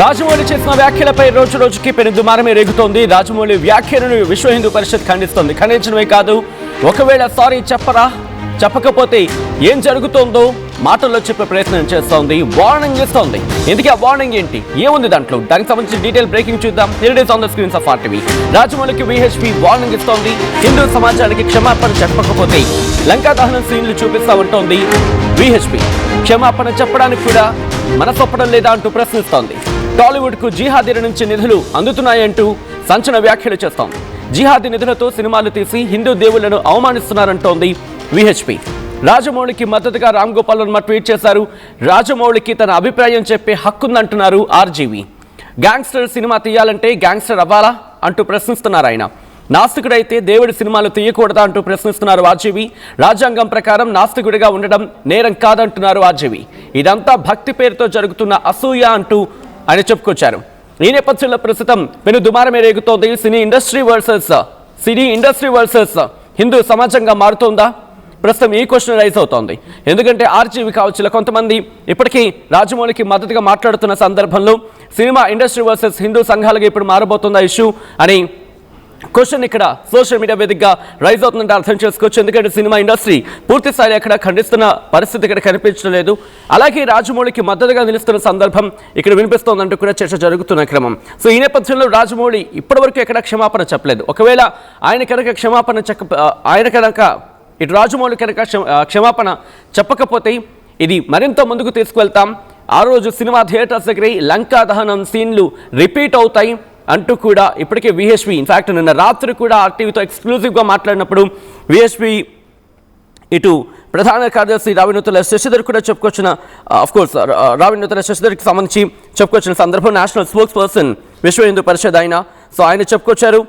రాజమౌళి చేసిన వ్యాఖ్యలపై రోజు రోజుకి పెనుదుమారమే రేగుతోంది. రాజమౌళి వ్యాఖ్యలను విశ్వ హిందూ పరిషత్ ఖండిస్తోంది. ఖండించడమే కాదు, ఒకవేళ సారీ చెప్పకపోతే ఏం జరుగుతోందో మాటల్లో చెప్పే ప్రయత్నం చేస్తోంది, వార్నింగ్ ఇస్తోంది. ఇందుకే ఆ వార్నింగ్ ఏంటి, ఏముంది దాంట్లో, దానికి సంబంధించిన డీటెయిల్ బ్రేకింగ్ చూద్దాం. It is on the screens of RTV. రాజమౌళికి VHP warning ఇస్తోంది. హిందూ సమాజానికి క్షమాపణ చెప్పకపోతే లంకా దహనం సీన్లు చూపిస్తా ఉంటోంది VHP. క్షమాపణ చెప్పడానికి కూడా మనసొప్పడం లేదా అంటూ ప్రశ్నిస్తోంది. టాలీవుడ్ కు జిహాదీల నుంచి నిధులు అందుతున్నాయంటూ సంచలన వ్యాఖ్యలు చేస్తోంది. జిహాదీ నిధులతో సినిమాలు తీసి హిందూ దేవుళ్లను అవమానిస్తున్నారంటోంది VHP. రాజమౌళికి మద్దతుగా రామ్ గోపాల్ వర్మ ట్వీట్ చేశారు. రాజమౌళికి తన అభిప్రాయం చెప్పే హక్కుందంటున్నారు RGV. గ్యాంగ్స్టర్ సినిమా తీయాలంటే గ్యాంగ్స్టర్ అవ్వాలా అంటూ ప్రశ్నిస్తున్నారు ఆయన. నాస్తికుడైతే దేవుడి సినిమాలు తీయకూడదా అంటూ ప్రశ్నిస్తున్నారు RGV. రాజ్యాంగం ప్రకారం నాస్తికుడిగా ఉండడం నేరం కాదంటున్నారు RGV. ఇదంతా భక్తి పేరుతో జరుగుతున్న అసూయ అంటూ ఆయన చెప్పుకొచ్చారు. ఈ నేపథ్యంలో ప్రస్తుతం పెను దుమారమే రేగుతోంది. సినీ ఇండస్ట్రీ వర్సెస్ హిందూ సమాజంగా మారుతోందా? ప్రస్తుతం ఈ క్వశ్చన్ రైజ్ అవుతోంది. ఎందుకంటే RGV కావచ్చు, కొంతమంది ఇప్పటికీ రాజమౌళికి మద్దతుగా మాట్లాడుతున్న సందర్భంలో సినిమా ఇండస్ట్రీ వర్సెస్ హిందూ సంఘాలుగా ఇప్పుడు మారబోతుందా ఇష్యూ అని క్వశ్చన్ ఇక్కడ సోషల్ మీడియా వేదికగా రైజ్ అవుతుందంటే అర్థం చేసుకోవచ్చు. ఎందుకంటే సినిమా ఇండస్ట్రీ పూర్తి స్థాయి అక్కడ ఖండిస్తున్న పరిస్థితి ఇక్కడ కనిపించడం లేదు. అలాగే రాజమౌళికి మద్దతుగా నిలుస్తున్న సందర్భం ఇక్కడ వినిపిస్తోందంటూ కూడా చర్చ జరుగుతున్న క్రమం. సో ఈ నేపథ్యంలో రాజమౌళి ఇప్పటివరకు ఎక్కడ క్షమాపణ చెప్పలేదు. ఒకవేళ ఇటు రాజమౌళి కనుక క్షమాపణ చెప్పకపోతే ఇది మరింత ముందుకు తీసుకువెళ్తాం. ఆ రోజు సినిమా థియేటర్స్ దగ్గర లంకా దహనం సీన్లు రిపీట్ అవుతాయి అంటూ కూడా ఇప్పటికే VHP ఇన్ఫాక్ట్ నిన్న రాత్రి కూడా RTVతో ఎక్స్క్లూజివ్గా మాట్లాడినప్పుడు VHP ఇటు ప్రధాన కార్యదర్శి రావినూతల శశిధర్ కూడా చెప్పుకొచ్చిన అఫ్కోర్స్ రావినూతల శశిధర్కి సంబంధించి చెప్పుకొచ్చిన సందర్భం నేషనల్ స్పోక్స్ పర్సన్ విశ్వ హిందూ పరిషత్ ఆయన చెప్పుకొచ్చారు.